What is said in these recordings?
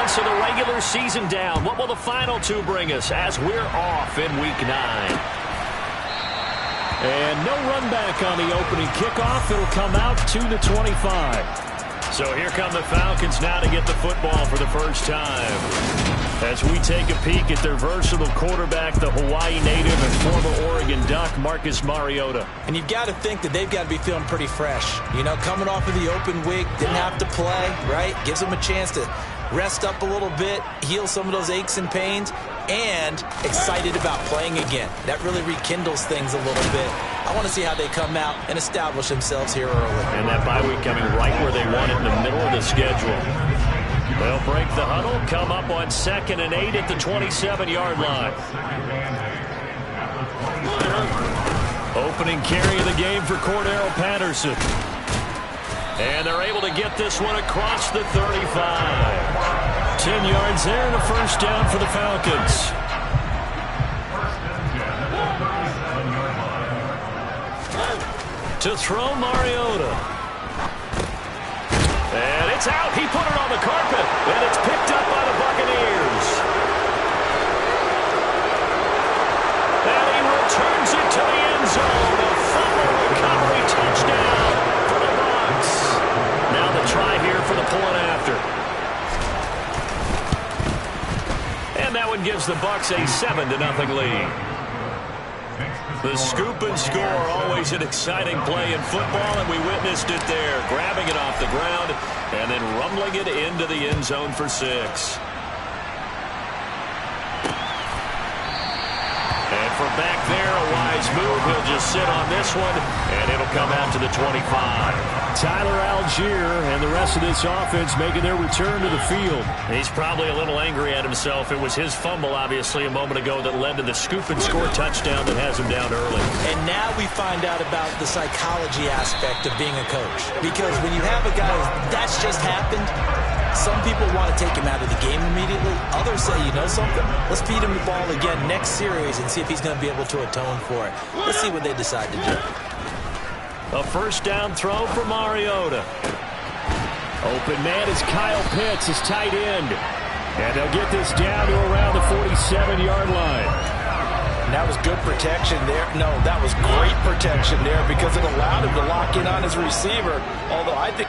months of the regular season down. What will the final two bring us as we're off in Week 9? And no run back on the opening kickoff. It'll come out to the 25. So here come the Falcons now to get the football for the first time. As we take a peek at their versatile quarterback, the Hawaii native and former Oregon Duck, Marcus Mariota. And you've got to think that they've got to be feeling pretty fresh. You know, coming off of the open week, didn't have to play, right? Gives them a chance to rest up a little bit, heal some of those aches and pains, and excited about playing again. That really rekindles things a little bit. I want to see how they come out and establish themselves here early. And that bye week coming right where they want it, in the middle of the schedule. They'll break the huddle, come up on 2nd and 8 at the 27-yard line. Opening carry of the game for Cordero Patterson. And they're able to get this one across the 35. 10 yards there and a first down for the Falcons. To throw Mariota. And it's out. He put it on the carpet. And it's picked up by the Buccaneers. And he returns it to the end zone. A fumble recovery touchdown for the Bucs. Now the try here for the point after. And that one gives the Bucs a 7-0 lead. The scoop and score, always an exciting play in football, and we witnessed it there, grabbing it off the ground and then rumbling it into the end zone for 6. And from back there, a wise move. He'll just sit on this one, and it'll come out to the 25. Tyler Algier and the rest of this offense making their return to the field. He's probably a little angry at himself. It was his fumble, obviously, a moment ago that led to the scoop and score touchdown that has him down early. And now we find out about the psychology aspect of being a coach. Because when you have a guy that's just happened, some people want to take him out of the game immediately. Others say, you know something? Let's feed him the ball again next series and see if he's going to be able to atone for it. Let's see what they decide to do. A first down throw for Mariota. Open man is Kyle Pitts, his tight end. And they'll get this down to around the 47-yard line. And that was good protection there. No, that was great protection there because it allowed him to lock in on his receiver. Although I think...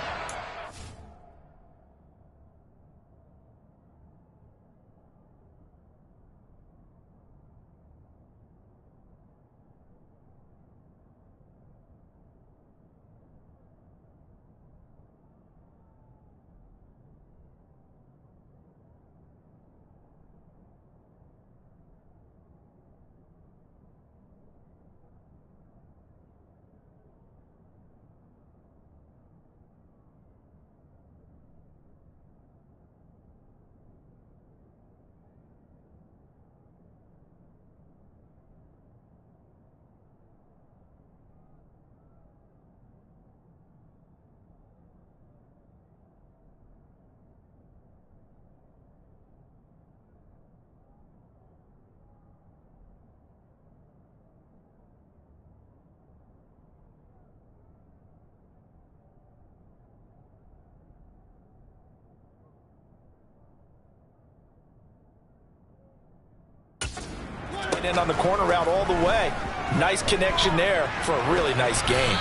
in on the corner route all the way. Nice connection there for a really nice gain.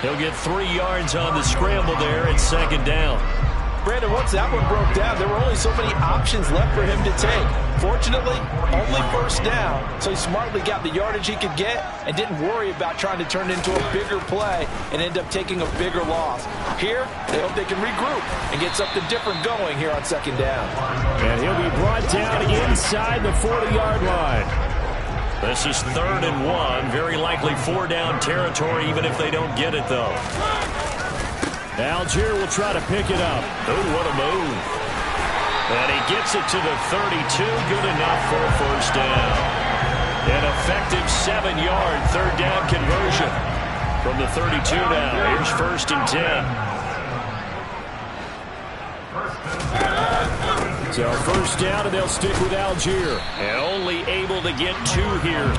He'll get 3 yards on the scramble there at 2nd down. Brandon, once that one broke down, there were only so many options left for him to take. Fortunately, only first down, so he smartly got the yardage he could get and didn't worry about trying to turn it into a bigger play and end up taking a bigger loss. Here, they hope they can regroup and get something different going here on 2nd down. And he'll be brought down inside the 40-yard line. This is 3rd and 1. Very likely 4-down territory, even if they don't get it, though. Algier will try to pick it up. Oh, what a move. And he gets it to the 32. Good enough for a first down. An effective 7-yard 3rd down conversion from the 32 now. Here's 1st and 10. So first down, and they'll stick with Algier. And only able to get 2 here.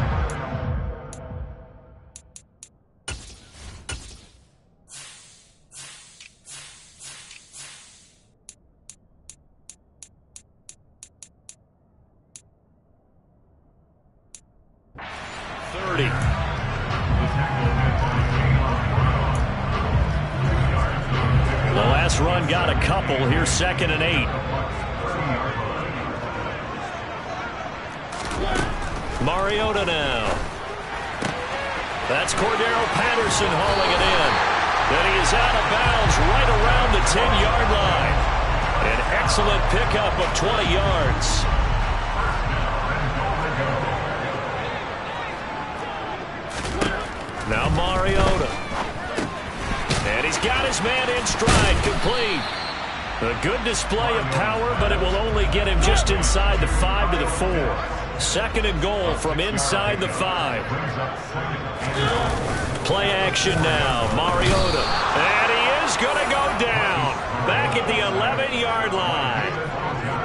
30. The last run got a couple. Here's 2nd and 8. Mariota now. That's Cordero Patterson hauling it in. Then he is out of bounds right around the 10-yard line. An excellent pickup of 20 yards. Now Mariota. And he's got his man in stride, complete. A good display of power, but it will only get him just inside the 5 to the 4. 2nd and goal from inside the 5. Play action now, Mariota. And he is going to go down. Back at the 11-yard line.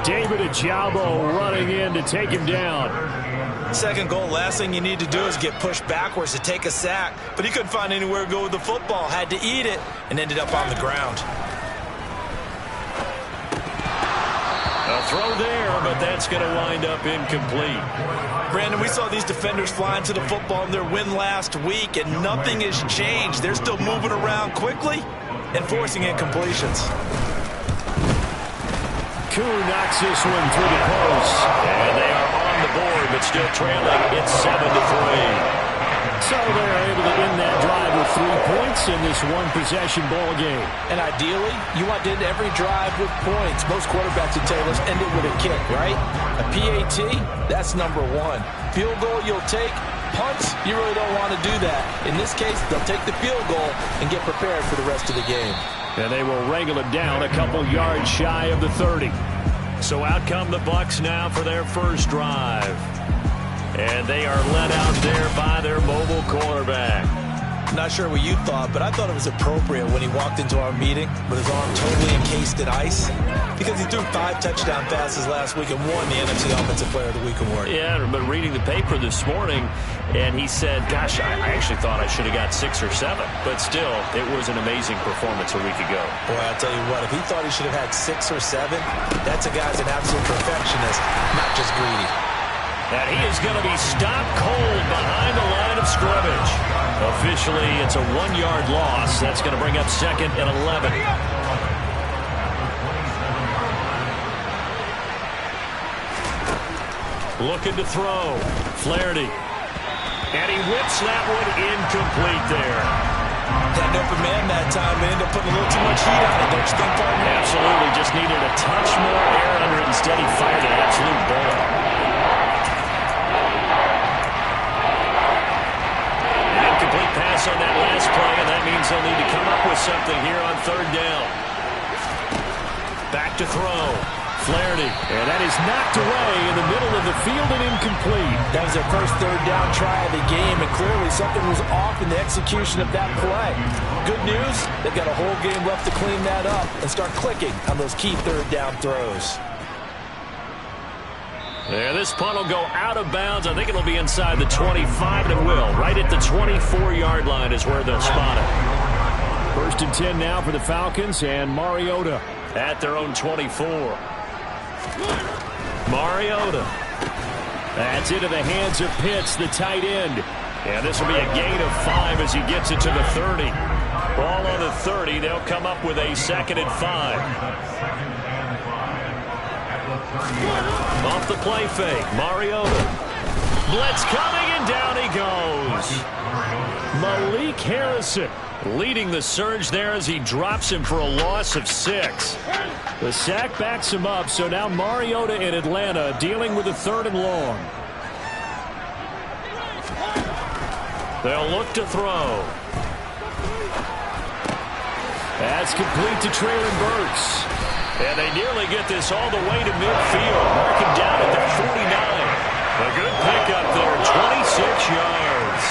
David Ojabo running in to take him down. 2nd goal, last thing you need to do is get pushed backwards to take a sack. But he couldn't find anywhere to go with the football. Had to eat it and ended up on the ground. A throw there, but that's going to wind up incomplete. Brandon, we saw these defenders flying to the football in their win last week, and nothing has changed. They're still moving around quickly and forcing incompletions. Koo knocks this one through the post. And they are on the board, but still trailing. It's 7-3. So they're able to end that drive with 3 points in this one-possession ball game. And ideally, you want to end every drive with points. Most quarterbacks would tell us end it with a kick, right? A PAT, that's number 1. Field goal you'll take. Punts, you really don't want to do that. In this case, they'll take the field goal and get prepared for the rest of the game. And they will wrangle it down a couple yards shy of the 30. So out come the Bucs now for their first drive. And they are led out there by their mobile quarterback. Not sure what you thought, but I thought it was appropriate when he walked into our meeting with his arm totally encased in ice, because he threw 5 touchdown passes last week and won the NFC Offensive Player of the Week award. Yeah, but reading the paper this morning, and he said, gosh, I actually thought I should have got 6 or 7. But still, it was an amazing performance a week ago. Boy, I'll tell you what, if he thought he should have had 6 or 7, that's a guy's an absolute perfectionist, not just greedy. And he is going to be stopped cold behind the line of scrimmage. Officially, it's a 1-yard loss. That's going to bring up 2nd and 11. Looking to throw. Flaherty. And he whips that one incomplete there. Had an open man that time and ended up putting a little too much heat on it, don't you think, partner? Absolutely. Just needed a touch more air under it. Instead, he fired an absolute bullet. Pass on that last play, and that means they'll need to come up with something here on 3rd down. Back to throw. Flaherty. And that is knocked away in the middle of the field and incomplete. That was their first 3rd down try of the game, and clearly something was off in the execution of that play. Good news, they've got a whole game left to clean that up and start clicking on those key 3rd down throws. Yeah, this punt will go out of bounds. I think it'll be inside the 25, and it will. Right at the 24-yard line is where they'll spot it. 1st and 10 now for the Falcons, and Mariota at their own 24. Mariota. That's into the hands of Pitts, the tight end. And this will be a gain of 5 as he gets it to the 30. Ball on the 30. They'll come up with a 2nd and 5. Off the play fake, Mariota. Blitz coming, and down he goes. Malik Harrison leading the surge there as he drops him for a loss of 6. The sack backs him up, so now Mariota in Atlanta dealing with a 3rd and long. They'll look to throw. That's complete to Traylon Burks. And they nearly get this all the way to midfield. Mark him down at the 49. A good pickup there, 26 yards.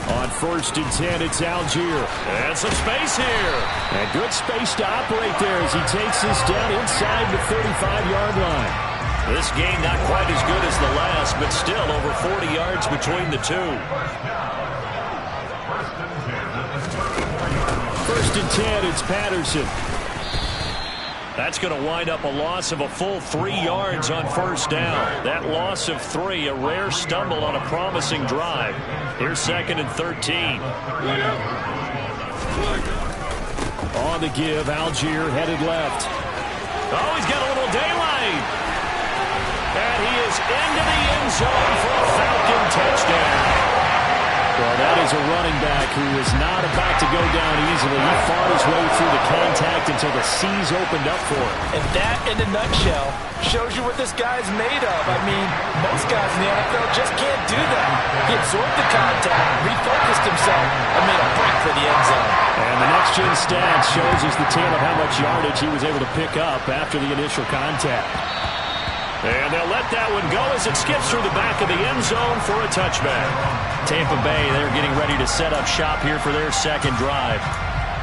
On 1st and 10, it's Algier. And some space here. And good space to operate there as he takes this down inside the 35-yard line. This game not quite as good as the last, but still over 40 yards between the two. 1st and 10, it's Patterson. That's going to wind up a loss of a full 3 yards on first down. That loss of 3, a rare stumble on a promising drive. Here's 2nd and 13. On the give, Algier headed left. Oh, he's got a little daylight. And he is into the end zone for a Falcon touchdown. Well, that is a running back who is not about to go down easily. He fought his way through the contact until the seas opened up for him. And that, in a nutshell, shows you what this guy's made of. I mean, most guys in the NFL just can't do that. He absorbed the contact, refocused himself, and made a break for the end zone. And the next-gen stats shows us the tale of how much yardage he was able to pick up after the initial contact. And they'll let that one go as it skips through the back of the end zone for a touchback. Tampa Bay, they're getting ready to set up shop here for their second drive.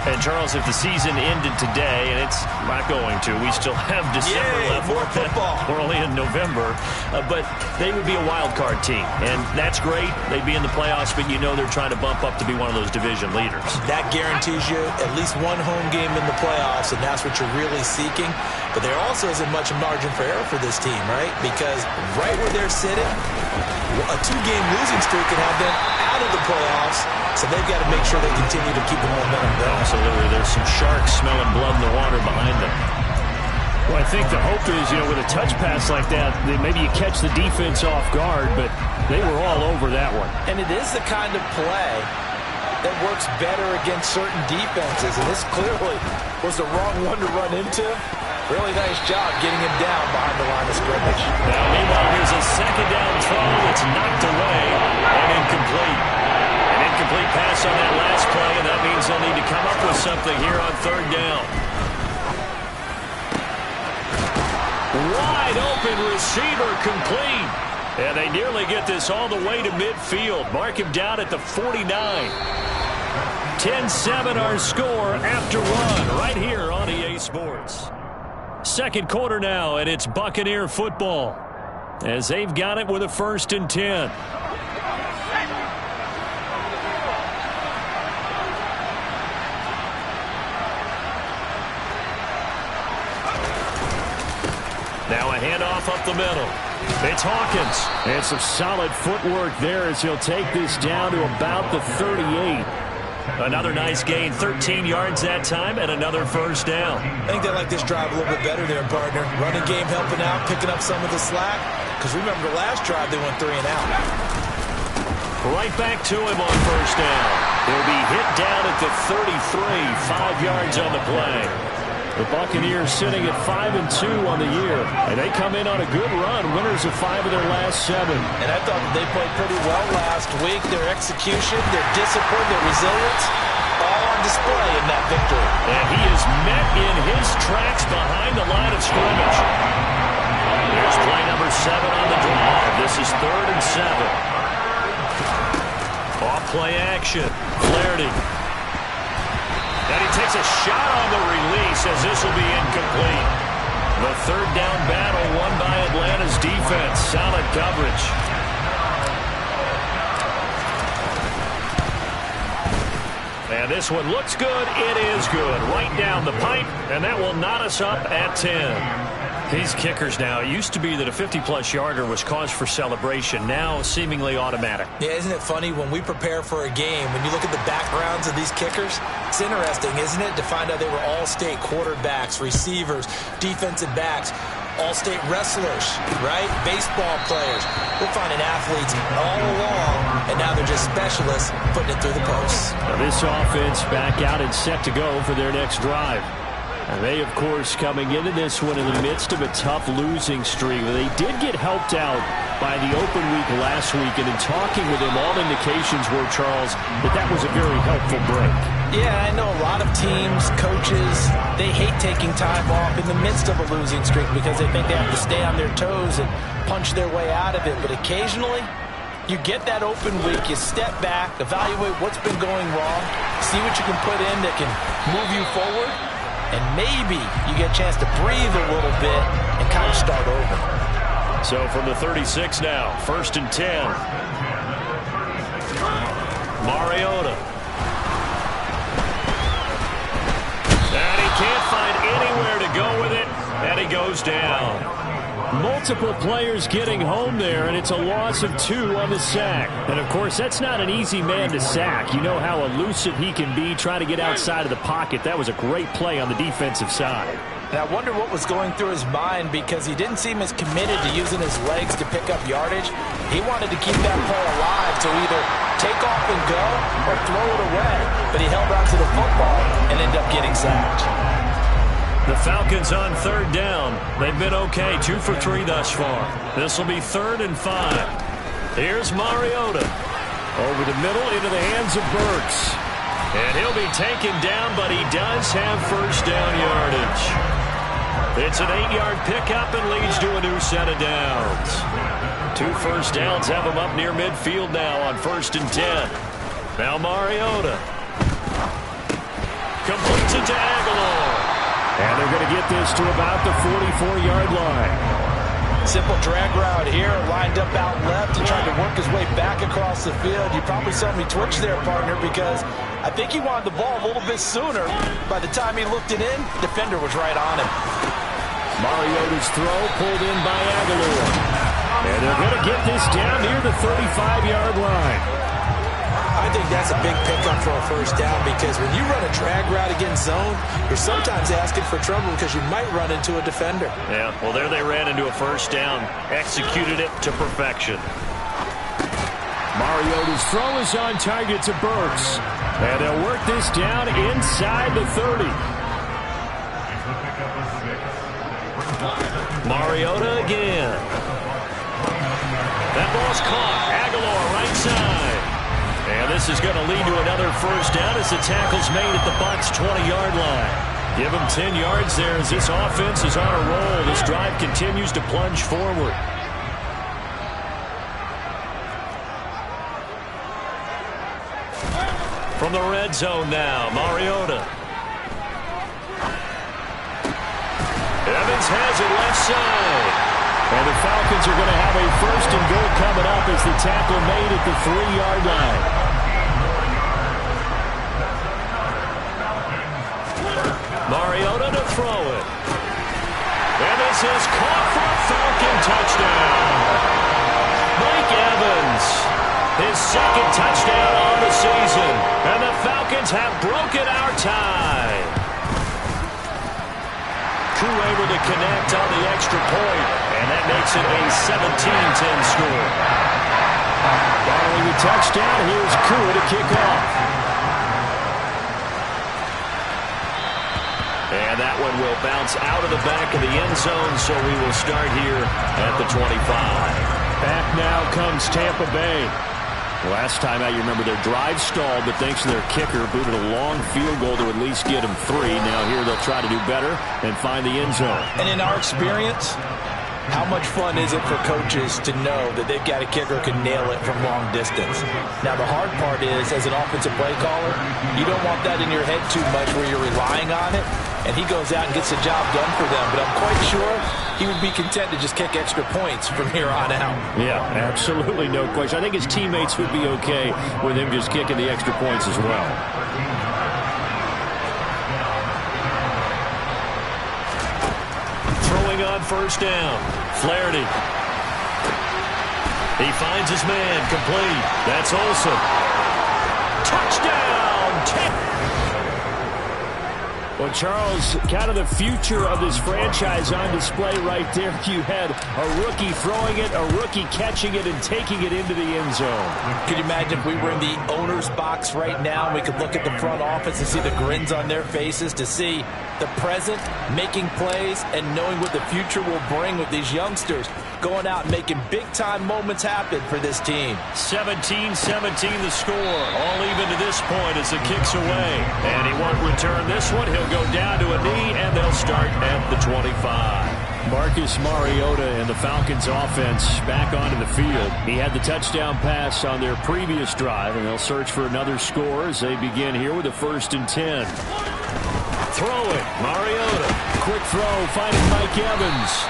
And, Charles, if the season ended today, and it's not going to, we still have December left. More football. We're only in November. But they would be a wild card team. And that's great. They'd be in the playoffs, but you know they're trying to bump up to be one of those division leaders. That guarantees you at least one home game in the playoffs, and that's what you're really seeking. But there also isn't much margin for error for this team, right? Because right where they're sitting, a 2-game losing streak could have them out of the playoffs. So they've got to make sure they continue to keep the momentum going. Absolutely. There's some sharks smelling blood in the water behind them. Well, I think the hope is, with a touch pass like that, maybe you catch the defense off guard, but they were all over that one. And it is the kind of play that works better against certain defenses, and this clearly was the wrong one to run into. Really nice job getting him down behind the line of scrimmage. Now, meanwhile, here's a 2nd down throw. It's knocked away and incomplete. An incomplete pass on that last play, and that means they'll need to come up with something here on 3rd down. Wide open receiver complete. And they nearly get this all the way to midfield. Mark him down at the 49. 10-7 our score after 1 right here on EA Sports. 2nd quarter now, and it's Buccaneer football as they've got it with a 1st and 10. Now a handoff up the middle. It's Hawkins. And some solid footwork there as he'll take this down to about the 38. Another nice gain, 13 yards that time, and another 1st down. I think they like this drive a little bit better there, partner. Running game helping out, picking up some of the slack. Because remember, the last drive, they went 3 and out. Right back to him on 1st down. He'll be hit down at the 33, 5 yards on the play. The Buccaneers sitting at 5-2 on the year, and they come in on a good run, winners of 5 of their last 7. And I thought that they played pretty well last week. Their execution, their discipline, their resilience, all on display in that victory. And he is met in his tracks behind the line of scrimmage. Here's play number 7 on the drive. This is 3rd and 7. Off play action. Flaherty. And he takes a shot on the release as this will be incomplete. The 3rd down battle won by Atlanta's defense. Solid coverage. And this one looks good. It is good. Right down the pipe, and that will knot us up at 10. These kickers now, it used to be that a 50-plus yarder was cause for celebration. Now seemingly automatic. Yeah, isn't it funny when we prepare for a game, when you look at the backgrounds of these kickers, it's interesting, isn't it, to find out they were all-state quarterbacks, receivers, defensive backs, all-state wrestlers, right? Baseball players. We're finding athletes all along, and now they're just specialists putting it through the posts. Now this offense back out and set to go for their next drive. And they, of course, coming into this one in the midst of a tough losing streak. They did get helped out by the open week last week, and in talking with him, all indications were, Charles, that was a very helpful break. Yeah, I know a lot of teams, coaches, they hate taking time off in the midst of a losing streak because they think they have to stay on their toes and punch their way out of it. But occasionally, you get that open week, you step back, evaluate what's been going wrong, see what you can put in that can move you forward, and maybe you get a chance to breathe a little bit and kind of start over. So from the 36 now, 1st and 10. Mariota. And he can't find anywhere to go with it. he goes down. Multiple players getting home there, and it's a loss of 2 on the sack. And, of course, that's not an easy man to sack. You know how elusive he can be trying to get outside of the pocket. That was a great play on the defensive side. And I wonder what was going through his mind, because he didn't seem as committed to using his legs to pick up yardage. He wanted to keep that play alive to either take off and go or throw it away. But he held on to the football and ended up getting sacked. The Falcons on 3rd down. They've been okay, 2 for 3 thus far. This will be 3rd and 5. Here's Mariota. Over the middle into the hands of Burks. And he'll be taken down, but he does have first down yardage. It's an 8-yard pickup and leads to a new set of downs. 2 first downs have him up near midfield now on 1st and 10. Now Mariota. Completes it to Aguilar. And they're going to get this to about the 44-yard line. Simple drag route here, lined up out left and trying to work his way back across the field. You probably saw me twitch there, partner, because I think he wanted the ball a little bit sooner. By the time he looked it in, defender was right on him. Mariota's throw pulled in by Aguilar. And they're going to get this down near the 35-yard line. I think that's a big pickup for a first down, because when you run a drag route against zone, you're sometimes asking for trouble because you might run into a defender. Yeah, well, there they ran into a first down, executed it to perfection. Mariota's throw is on target to Burks. And they'll work this down inside the 30. Mariota again. That ball's caught. Aguilar right side. And this is going to lead to another first down as the tackle's made at the Bucs' 20-yard line. Give them 10 yards there as this offense is on a roll. This drive continues to plunge forward. From the red zone now, Mariota. Evans has it left side. And the Falcons are going to have a first and goal coming up as the tackle made at the 3-yard line. Mariota to throw it. And this is caught for a Falcon touchdown. Mike Evans, his 2nd touchdown on the season. And the Falcons have broken our tie. Crew able to connect on the extra point, and that makes it a 17-10 score. Following the touchdown, here's Crew to kick off. And that one will bounce out of the back of the end zone, so we will start here at the 25. Back now comes Tampa Bay. Last time out, you remember their drive stalled, but thanks to their kicker, booted a long field goal to at least get them 3. Now here they'll try to do better and find the end zone. And in our experience, how much fun is it for coaches to know that they've got a kicker who can nail it from long distance? Now, the hard part is, as an offensive play caller, you don't want that in your head too much where you're relying on it, and he goes out and gets the job done for them. But I'm quite sure he would be content to just kick extra points from here on out. Yeah, absolutely no question. I think his teammates would be okay with him just kicking the extra points as well. Throwing on first down. Flaherty. He finds his man. Complete. That's Olsen. Touchdown! Well, Charles, kind of the future of this franchise on display right there. You had a rookie throwing it, a rookie catching it, and taking it into the end zone. Could you imagine if we were in the owner's box right now and we could look at the front office and see the grins on their faces, to see the present making plays and knowing what the future will bring with these youngsters going out and making big-time moments happen for this team. 17-17 the score. All even to this point as the kick's away. And he won't return this one. He'll go down to a knee, and they'll start at the 25. Marcus Mariota and the Falcons offense back onto the field. He had the touchdown pass on their previous drive, and they'll search for another score as they begin here with a 1st and 10. Throw it. Mariota. Quick throw, finding Mike Evans.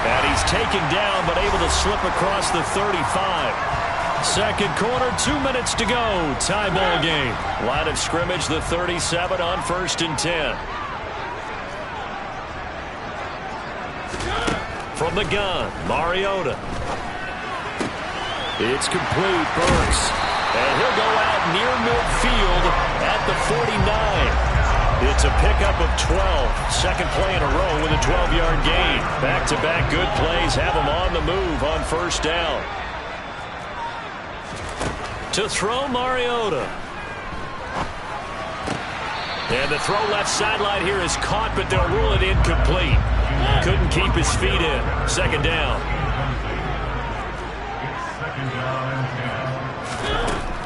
And he's taken down, but able to slip across the 35. Second quarter, 2 minutes to go. Tie ball game. Line of scrimmage, the 37 on 1st and 10. From the gun, Mariota. It's complete, Burks. And he'll go out near midfield at the 49. It's a pickup of 12. Second play in a row with a 12-yard gain. Back-to-back good plays have him on the move on first down. To throw, Mariota. And the throw left sideline here is caught, but they'll rule it incomplete. Couldn't keep his feet in. Second down.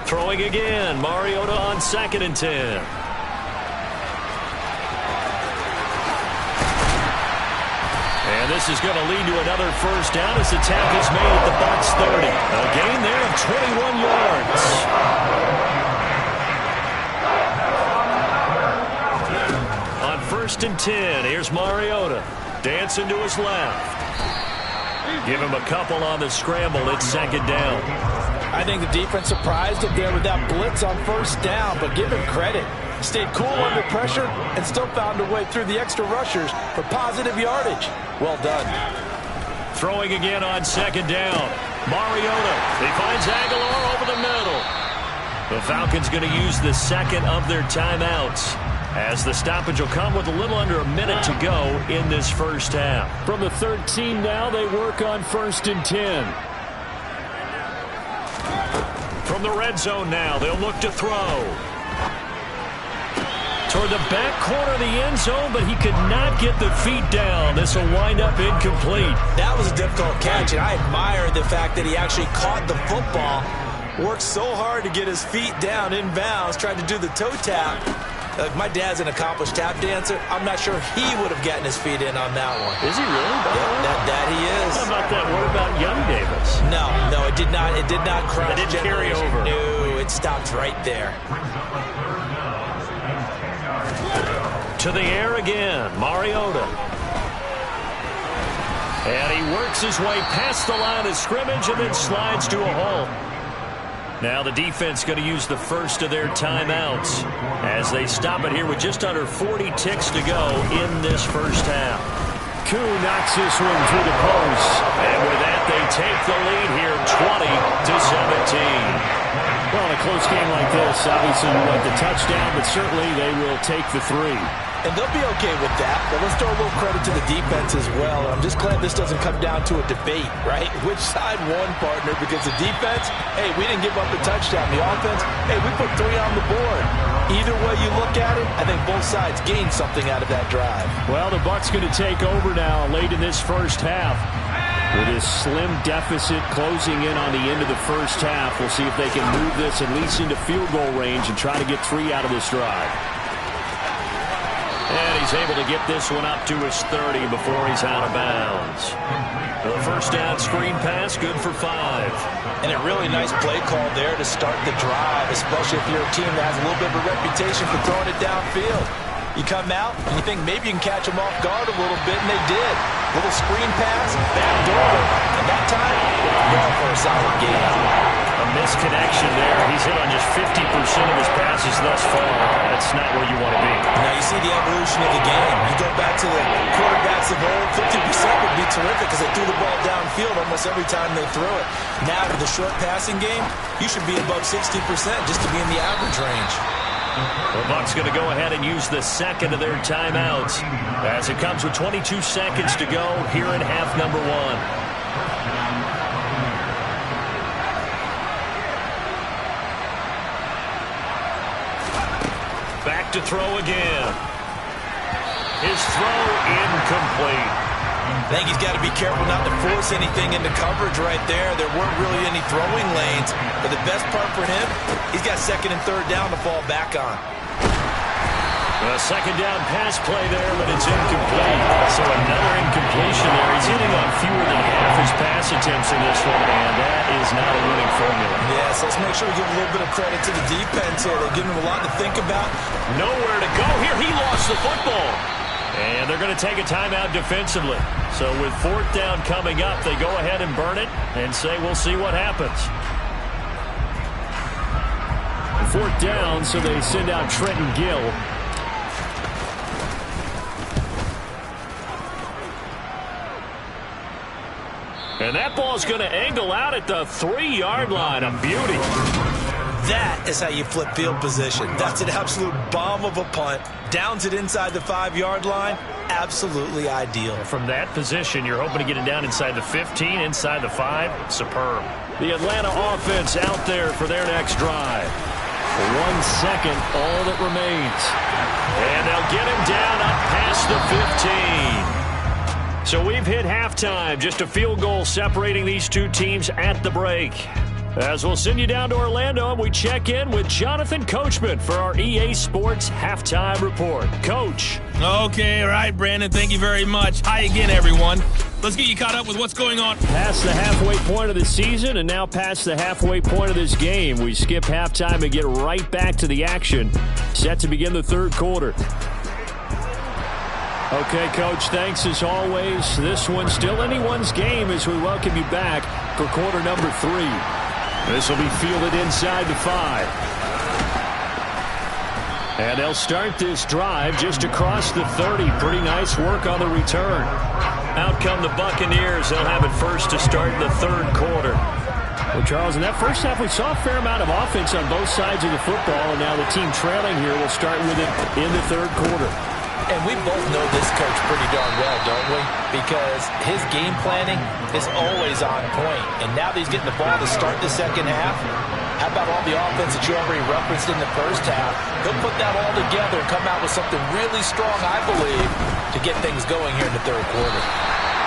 Throwing again. Mariota on 2nd and 10. And this is going to lead to another first down as the tackle's made at the Bucs 30. A gain there of 21 yards. On 1st and 10, here's Mariota. Dancing to his left. Give him a couple on the scramble. It's 2nd down. I think the defense surprised him there with that blitz on first down, but give him credit. Stayed cool under pressure and still found a way through the extra rushers for positive yardage. Well done. Throwing again on 2nd down. Mariota. He finds Aguilar over the middle. The Falcons going to use the second of their timeouts, as the stoppage will come with a little under a minute to go in this first half. From the 13 now, they work on 1st and 10. From the red zone now, they'll look to throw. Toward the back corner of the end zone, but he could not get the feet down. This will wind up incomplete. That was a difficult catch, and I admire the fact that he actually caught the football. Worked so hard to get his feet down inbounds, tried to do the toe tap. Like, my dad's an accomplished tap dancer. I'm not sure he would have gotten his feet in on that one. Is he really? Yeah, that he is. How about that? What about Young Davis? No, it did not. It did not cross. It didn't carry over. No, it stopped right there. To the air again, Mariota. And he works his way past the line of scrimmage and then slides to a halt. Now the defense going to use the first of their timeouts as they stop it here with just under 40 ticks to go in this first half. Koo knocks this one through the post. And with that, they take the lead here 20-17. Well, in a close game like this, obviously you want the touchdown, but certainly they will take the 3. And they'll be okay with that, but let's throw a little credit to the defense as well. I'm just glad this doesn't come down to a debate, right? Which side won, partner? Because the defense, hey, we didn't give up the touchdown. The offense, hey, we put 3 on the board. Either way you look at it, I think both sides gained something out of that drive. Well, the Bucs going to take over now late in this first half. With this slim deficit closing in on the end of the first half, we'll see if they can move this at least into field goal range and try to get 3 out of this drive. And he's able to get this one up to his 30 before he's out of bounds. The first down screen pass, good for 5. And a really nice play call there to start the drive, especially if you're a team that has a little bit of a reputation for throwing it downfield. You come out and you think maybe you can catch them off guard a little bit, and they did. Little screen pass, back door, and that time, going for a solid gain. A misconnection there. He's hit on just 50% of his passes thus far. That's not where you want to be. Now you see the evolution of the game. You go back to the quarterbacks of old, 50% would be terrific because they threw the ball downfield almost every time they threw it. Now with the short passing game, you should be above 60% just to be in the average range. The Bucs going to go ahead and use the second of their timeouts as it comes with 22 seconds to go here in half number 1. Back to throw again. His throw incomplete. I think he's got to be careful not to force anything into coverage right there. There weren't really any throwing lanes. But the best part for him, he's got 2nd and 3rd down to fall back on. A second down pass play there, but it's incomplete. So another incompletion there. He's hitting on fewer than half his pass attempts in this one, and that is not a winning formula. Yes, let's make sure we give a little bit of credit to the defense here. They're giving him a lot to think about. Nowhere to go here. He lost the football. And they're going to take a timeout defensively. So with 4th down coming up, they go ahead and burn it and say, we'll see what happens. 4th down, so they send out Trenton Gill. And that ball's going to angle out at the 3-yard line. A beauty. That is how you flip field position. That's an absolute bomb of a punt. Downs it inside the 5-yard line. Absolutely ideal. From that position, you're hoping to get it down inside the 15, inside the 5. Superb. The Atlanta offense out there for their next drive. 1 second, all that remains. And they'll get him down up past the 15. So we've hit halftime. Just a field goal separating these two teams at the break. As we'll send you down to Orlando, we check in with Jonathan Coachman for our EA Sports Halftime Report. Coach. Okay, all right, Brandon, thank you very much. Hi again, everyone. Let's get you caught up with what's going on. Past the halfway point of the season and now past the halfway point of this game. We skip halftime and get right back to the action. Set to begin the third quarter. Okay, Coach, thanks as always. This one's still anyone's game as we welcome you back for quarter number 3. This will be fielded inside the 5. And they'll start this drive just across the 30. Pretty nice work on the return. Out come the Buccaneers. They'll have it first to start the third quarter. Well, Charles, in that first half, we saw a fair amount of offense on both sides of the football, and now the team trailing here will start with it in the third quarter. And we both know this coach pretty darn well, don't we? Because his game planning is always on point. And now that he's getting the ball to start the second half, how about all the offense that you already referenced in the first half? He'll put that all together and come out with something really strong, I believe, to get things going here in the third quarter.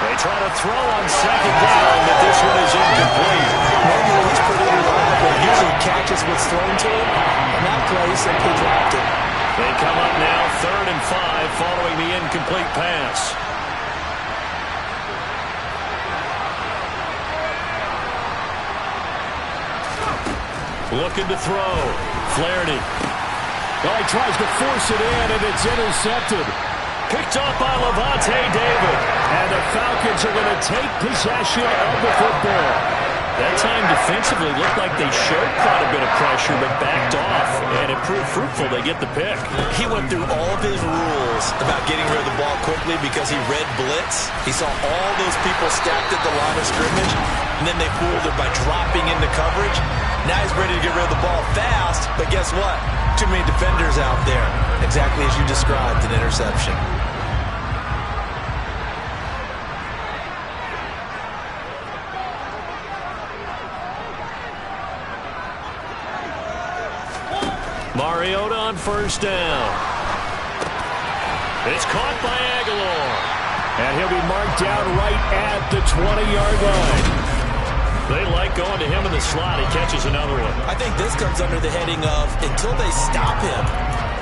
They try to throw on second down, but this one is incomplete. Normally he's pretty reliable. Usually catches what's thrown to him, and that play simply dropped it. They come up now, 3rd and 5, following the incomplete pass. Looking to throw. Flaherty. Well, he tries to force it in, and it's intercepted. Picked up by Levante David. And the Falcons are going to take possession of the football. That time defensively looked like they showed quite a bit of pressure but backed off, and it proved fruitful. They get the pick. He went through all of his rules about getting rid of the ball quickly because he read blitz. He saw all those people stacked at the line of scrimmage, and then they fooled him by dropping into coverage. Now he's ready to get rid of the ball fast, but guess what? Too many defenders out there. Exactly as you described, an interception. Mariota on first down. It's caught by Aguilar. And he'll be marked down right at the 20-yard line. They like going to him in the slot. He catches another one. I think this comes under the heading of until they stop him,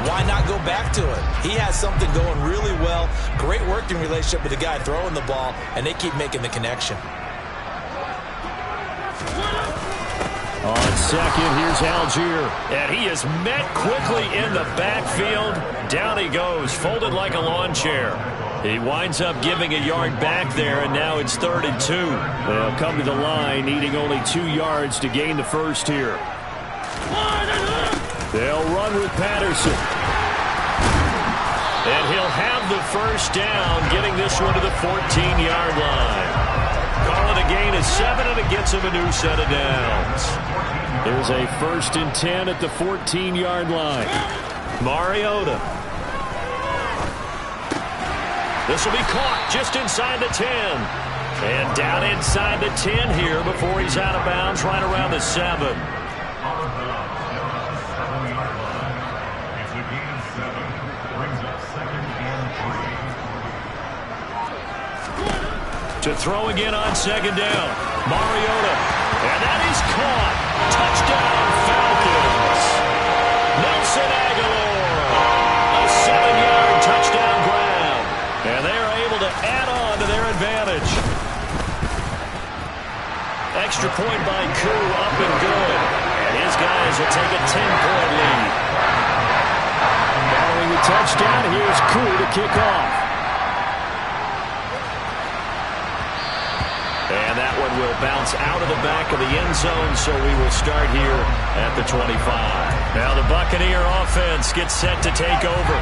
why not go back to it? He has something going really well. Great working relationship with the guy throwing the ball, and they keep making the connection. On second, here's Algier. And he is met quickly in the backfield. Down he goes, folded like a lawn chair. He winds up giving a yard back there, and now it's 3rd and 2. They'll come to the line, needing only 2 yards to gain the first here. They'll run with Patterson. And he'll have the first down, getting this one to the 14-yard line. Call it a gain of 7, and it gets him a new set of downs. There's a 1st and 10 at the 14-yard line. Mariota. This will be caught just inside the 10. And down inside the 10 here before he's out of bounds right around the 7. To throw again on second down. Mariota. And that is caught. Touchdown, Falcons. Nelson Aguilar. A 7-yard touchdown grab. And they are able to add on to their advantage. Extra point by Koo, up and good. And his guys will take a 10-point lead. Following the touchdown, here's Koo to kick off. And that one will bounce out of the back of the end zone, so we will start here at the 25. Now the Buccaneer offense gets set to take over.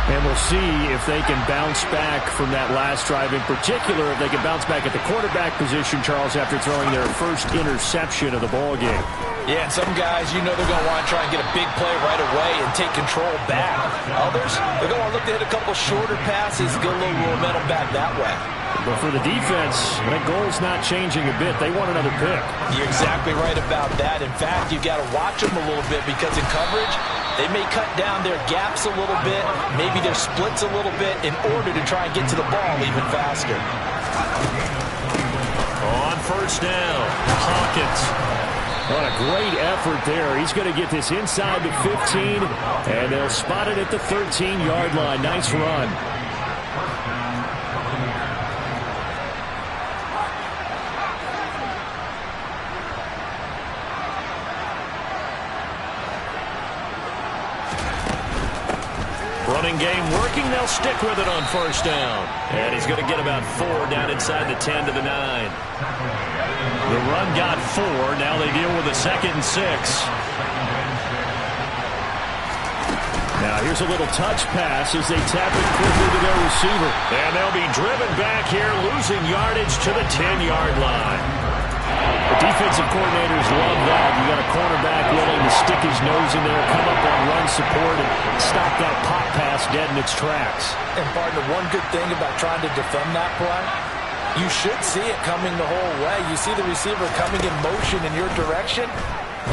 And we'll see if they can bounce back from that last drive, in particular if they can bounce back at the quarterback position, Charles, after throwing their first interception of the ball game. Yeah, and some guys, you know they're going to want to try and get a big play right away and take control back. Others, they're going to look to hit a couple shorter passes, get a little momentum back that way. But for the defense, that goal's not changing a bit. They want another pick. You're exactly right about that. In fact, you've got to watch them a little bit because in coverage, they may cut down their gaps a little bit, maybe their splits a little bit in order to try and get to the ball even faster. On first down, Hawkins. What a great effort there. He's going to get this inside the 15, and they'll spot it at the 13-yard line. Nice run. Running game working. They'll stick with it on first down. And he's going to get about 4 down inside the 10 to the 9. The run got 4. Now they deal with a 2nd and 6. Now here's a little touch pass as they tap it quickly to their receiver. And they'll be driven back here, losing yardage to the 10-yard line. The defensive coordinators love that. You got a cornerback willing to stick his nose in there, come up on run support, and stop that pop pass dead in its tracks. And partner, one good thing about trying to defend that play, you should see it coming the whole way. You see the receiver coming in motion in your direction.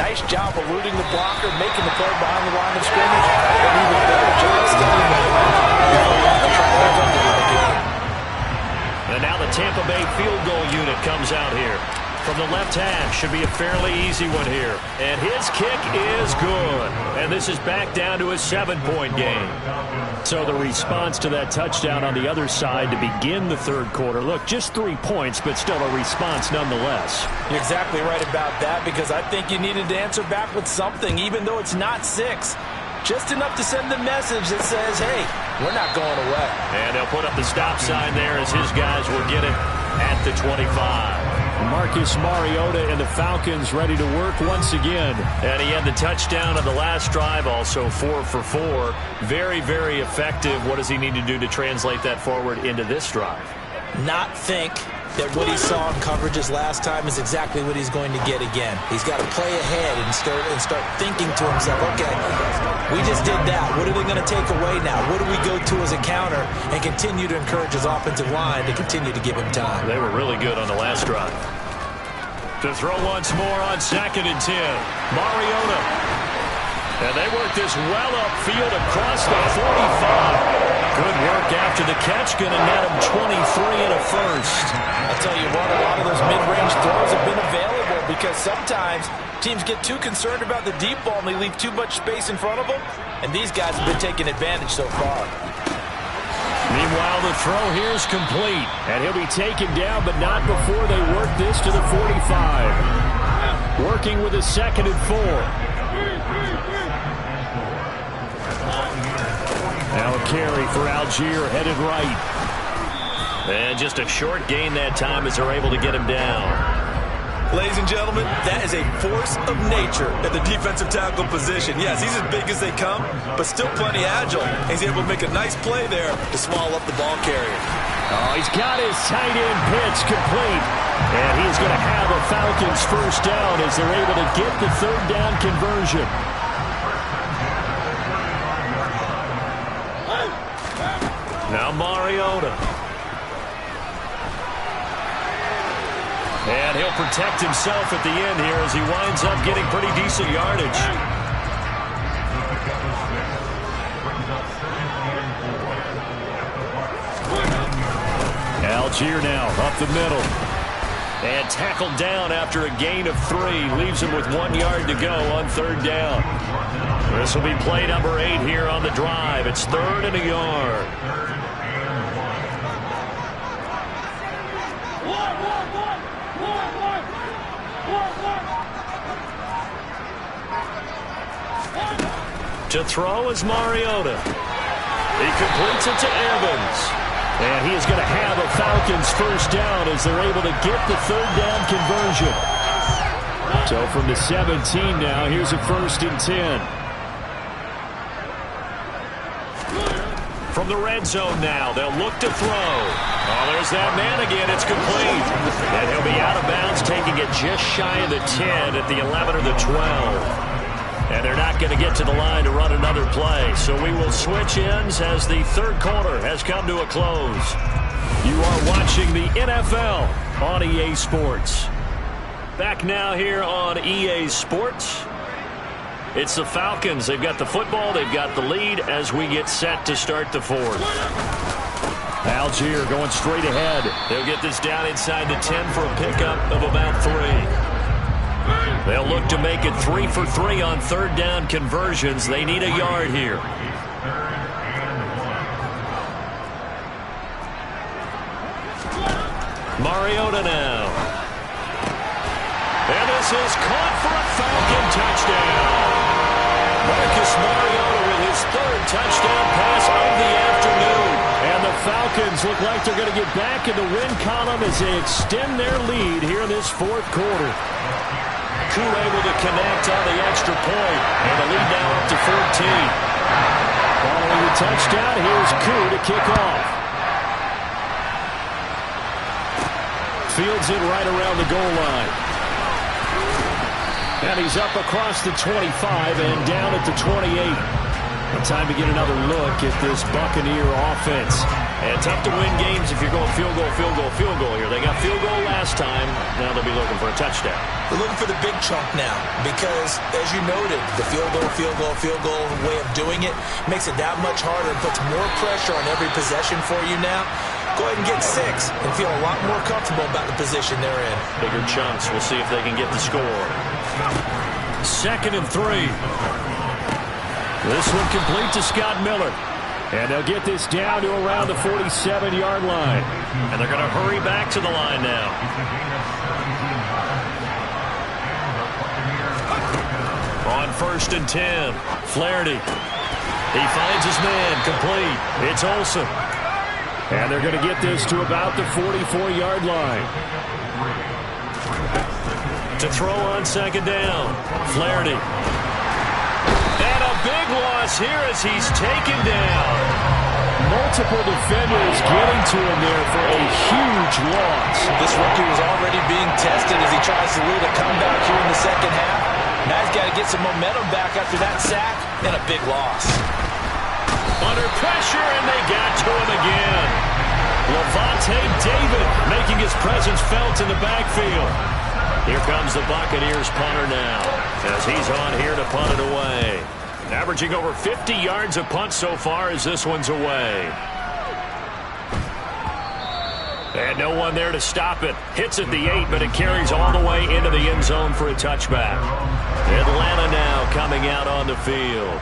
Nice job eluding the blocker, making the play behind the line of scrimmage. And even better job staying with it. And now the Tampa Bay field goal unit comes out here. From the left hash, should be a fairly easy one here. And his kick is good. And this is back down to a 7-point game. So the response to that touchdown on the other side to begin the third quarter. Look, just 3 points, but still a response nonetheless. You're exactly right about that, because I think you needed to answer back with something, even though it's not 6. Just enough to send the message that says, hey, we're not going away. And they'll put up the stop sign there as his guys will get it at the 25. Marcus Mariota and the Falcons ready to work once again. And he had the touchdown on the last drive, also 4 for 4. Very, very effective. What does he need to do to translate that forward into this drive? Not think that what he saw in coverages last time is exactly what he's going to get again. He's got to play ahead and start thinking to himself, okay, we just did that. What are they going to take away now? What do we go to as a counter? And continue to encourage his offensive line to continue to give him time. They were really good on the last drive. To throw once more on 2nd and 10. Mariota. And they work this well upfield across the 45. Good work after the catch. Going to net him 23 and a first. I'll tell you what, a lot of those mid-range throws have been available because sometimes teams get too concerned about the deep ball and they leave too much space in front of them. And these guys have been taking advantage so far. Meanwhile, the throw here is complete. And he'll be taken down, but not before they work this to the 45. Working with a 2nd and 4. Now a carry for Algier, headed right. And just a short gain that time as they're able to get him down. Ladies and gentlemen, that is a force of nature at the defensive tackle position. Yes, he's as big as they come, but still plenty agile. He's able to make a nice play there to swallow up the ball carrier. Oh, he's got his tight end pitch complete. And he's going to have a Falcons first down as they're able to get the 3rd down conversion. Now Mariota. And he'll protect himself at the end here as he winds up getting pretty decent yardage. Algier now up the middle. And tackled down after a gain of 3. Leaves him with 1 yard to go on 3rd down. This will be play number 8 here on the drive. It's 3rd and a yard. To throw is Mariota. He completes it to Evans. And he is going to have a Falcons first down as they're able to get the 3rd down conversion. So from the 17 now, here's a 1st and 10. from the red zone now. They'll look to throw. Oh, there's that man again. It's complete. And he'll be out of bounds, taking it just shy of the 10 at the 11 or the 12. And they're not going to get to the line to run another play. So we will switch ends as the third quarter has come to a close. You are watching the NFL on EA Sports. Back now here on EA Sports. It's the Falcons. They've got the football. They've got the lead as we get set to start the fourth. Algier going straight ahead. They'll get this down inside the 10 for a pickup of about 3. They'll look to make it 3 for 3 on third down conversions. They need a yard here. Mariota now. And this is caught for a Falcon touchdown. Marcus Mariota with his third touchdown pass of the afternoon. And the Falcons look like they're going to get back in the win column as they extend their lead here in this fourth quarter. Koo able to connect on the extra point, and the lead now up to 14. Following the touchdown, here's Koo to kick off. Fields it right around the goal line. And he's up across the 25 and down at the 28. Time to get another look at this Buccaneer offense. And tough to win games if you're going field goal, field goal, field goal here. They got field goal last time. Now they'll be looking for a touchdown. They're looking for the big chunk now because, as you noted, the field goal way of doing it makes it that much harder and puts more pressure on every possession for you now. Go ahead and get 6 and feel a lot more comfortable about the position they're in. Bigger chunks. We'll see if they can get the score. 2nd and 3. This one complete to Scott Miller. And they'll get this down to around the 47-yard line. And they're going to hurry back to the line now. On 1st and 10, Flaherty. He finds his man, complete. It's Olsen. And they're going to get this to about the 44-yard line. To throw on 2nd down, Flaherty. And a big loss here as he's taken down. Multiple defenders getting to him there for a huge loss. This rookie was already being tested as he tries to lead a comeback here in the second half. Now he's got to get some momentum back after that sack and a big loss. Under pressure, and they got to him again. Levante David making his presence felt in the backfield. Here comes the Buccaneers punter now as he's on here to punt it away. Averaging over 50 yards a punt so far as this one's away. And no one there to stop it. Hits at the 8, but it carries all the way into the end zone for a touchback. Atlanta now coming out on the field.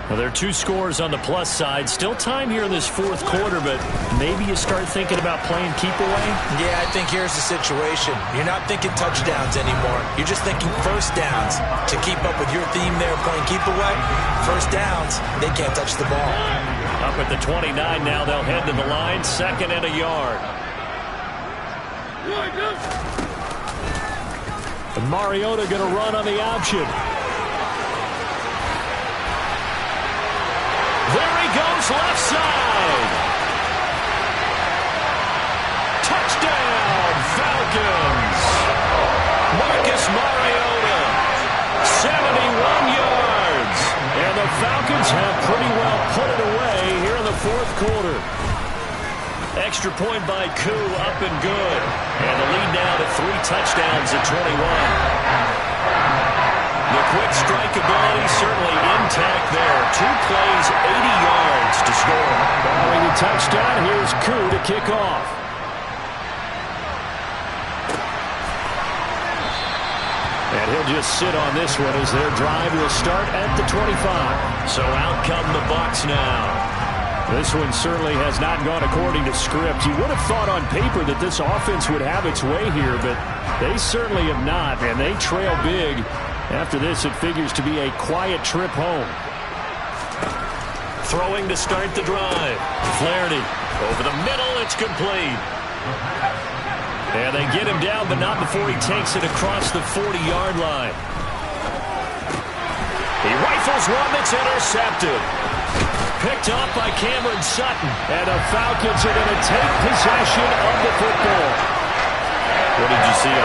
Well, there are 2 scores on the plus side. Still time here in this fourth quarter, but maybe you start thinking about playing keep away? Yeah, I think here's the situation. You're not thinking touchdowns anymore. You're just thinking first downs. To keep up with your theme there, playing keep away, first downs, they can't touch the ball. Up at the 29 now, they'll head to the line, 2nd and a yard. And Mariota going to run on the option. There he goes, left side. Touchdown, Falcons. Marcus Mariota, 71 yards. And the Falcons have pretty well put it away here in the fourth quarter. Extra point by Koo, up and good. And the lead now to 3 touchdowns at 21. The quick strike ability certainly intact there. 2 plays, 80 yards to score. Following the touchdown, here's Koo to kick off. And he'll just sit on this one as their drive will start at the 25. So out come the Bucs now. This one certainly has not gone according to script. You would have thought on paper that this offense would have its way here, but they certainly have not, and they trail big. After this, it figures to be a quiet trip home. Throwing to start the drive. Flaherty over the middle. It's complete. And they get him down, but not before he takes it across the 40-yard line. He rifles one that's intercepted. picked up by Cameron Sutton. And the Falcons are going to take possession of the football. What did you see